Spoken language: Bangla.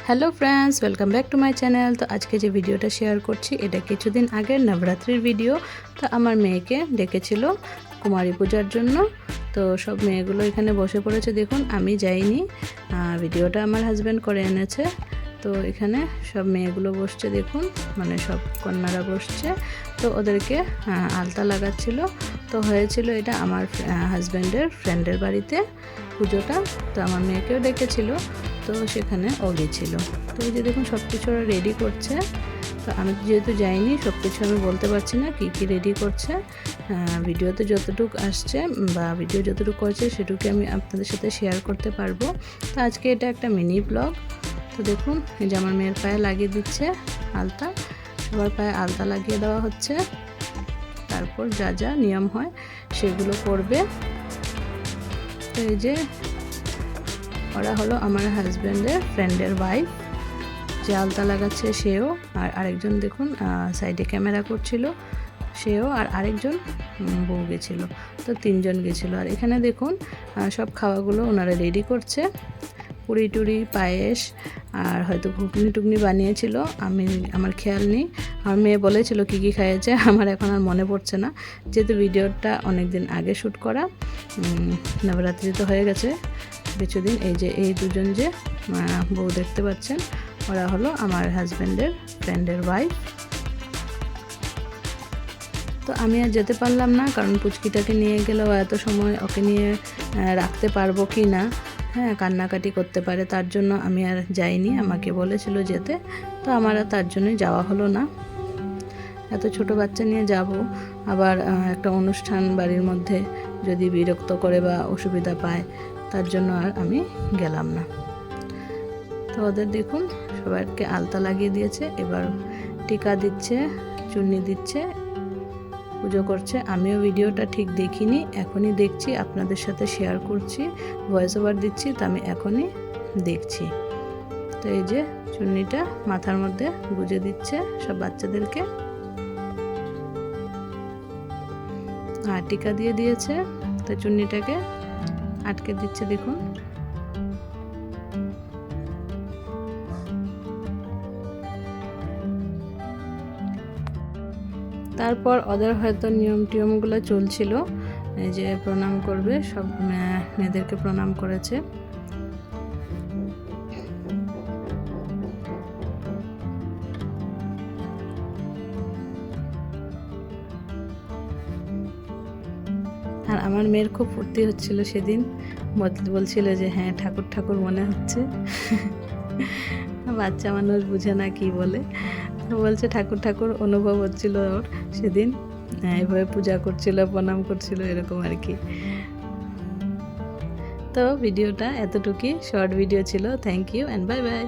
Hello friends, welcome back to my channel. তো আজকে যে ভিডিওটা শেয়ার করছি এটা কিছুদিন আগের নবরাত্রির ভিডিও। তো আমার মেয়েকে ডেকেছিল কুমারী পূজার জন্য। তো সব মেয়েগুলো এখানে বসে পড়েছে, দেখুন আমি যাইনি, ভিডিওটা আমার হাজব্যান্ড করে এনেছে। তো এখানে সব মেয়েগুলো বসছে, দেখুন মানে সব কন্যারা বসছে। তো ওদেরকে আলতা লাগাচ্ছিল। তো হয়েছিল এটা আমার হাজব্যান্ডের ফ্রেন্ডের বাড়িতে পুজোটা। তো আমার মেয়েকেও ডেকেছিল, তো সেখানে ও গেছিলো। তো এই যে দেখুন সব কিছু ওরা রেডি করছে। তো আমি যেহেতু যাইনি, সব কিছু আমি বলতে পারছি না কী কী রেডি করছে। ভিডিওতে যতটুকু আসছে বা ভিডিও যতটুকু করছে সেটুকু আমি আপনাদের সাথে শেয়ার করতে পারবো। তো আজকে এটা একটা মিনি ব্লগ। তো দেখুন এই যে আমার মেয়ের পায়ে লাগিয়ে দিচ্ছে আলতা, সবার পায়ে আলতা লাগিয়ে দেওয়া হচ্ছে। তারপর যা যা নিয়ম হয় সেগুলো করবে। তো এই যে ওরা হলো আমার হাজব্যান্ডের ফ্রেন্ডের ওয়াইফ, যে আলতা লাগাচ্ছে সেও, আর আরেকজন দেখুন সাইডে ক্যামেরা করছিল সেও, আর আরেকজন বউ গেছিলো। তো তিনজন গেছিলো। আর এখানে দেখুন সব খাওয়াগুলো ওনারা রেডি করছে, পুরি টুরি, পায়েস, আর হয়তো ঘুগনি টুগনি বানিয়েছিল, আমার খেয়াল নেই। আমার মেয়ে বলেছিল কী কী খাইয়েছে, আমার এখন আর মনে পড়ছে না, যেহেতু ভিডিওটা অনেক দিন আগে শ্যুট করা। নবরাত্রি তো হয়ে গেছে কিছুদিন। এই যে এই দুজন যে বউ দেখতে পাচ্ছেন, ওরা হলো আমার হাজব্যান্ডের ফ্রেন্ডের ওয়াইফ। তো আমি আর যেতে পারলাম না, কারণ পুচকিটাকে নিয়ে গেলেও এত সময় ওকে নিয়ে রাখতে পারবো কি না, কান্নাকাটি করতে পারে, তার জন্য আমি আর যাইনি। আমাকে বলেছিল যেতে, তো আমার আর তার জন্যই যাওয়া হলো না। এত ছোট বাচ্চা নিয়ে যাব, আবার একটা অনুষ্ঠান বাড়ির মধ্যে যদি বিরক্ত করে বা অসুবিধা পায়, তার জন্য আর আমি গেলাম না। তো ওদের দেখুন সবাইকে আলতা লাগিয়ে দিয়েছে, এবার টিকা দিচ্ছে, চুন্নি দিচ্ছে, পুজো করছে। আমিও ভিডিওটা ঠিক দেখিনি, এখনই দেখছি, আপনাদের সাথে শেয়ার করছি, ভয়েস ওভার দিচ্ছি, তো আমি এখনই দেখছি। তো এই যে চুন্নিটা মাথার মধ্যে গুজে দিচ্ছে সব বাচ্চাদেরকে, আর টিকা দিয়ে দিয়েছে। তো চুন্নিটাকে আটকে দিচ্ছে, দেখুন। তারপর ওদের হয়তো নিয়ম টিয়মগুলো চলছিল, এই যে প্রণাম করবে, সব মেয়েদেরকে প্রণাম করেছে। আর আমার মেয়ের খুব ফুর্তি হচ্ছিল সেদিন, বলছিল যে হ্যাঁ ঠাকুর ঠাকুর মনে হচ্ছে। বাচ্চা মানুষ বুঝে না কি বলে, বলছে ঠাকুর ঠাকুর অনুভব হচ্ছিল ওর সেদিন, এভাবে পূজা করছিল, প্রণাম করছিল, এরকম আর কি। তো ভিডিওটা এতটুকুই, শর্ট ভিডিও ছিল। Thank you and bye by.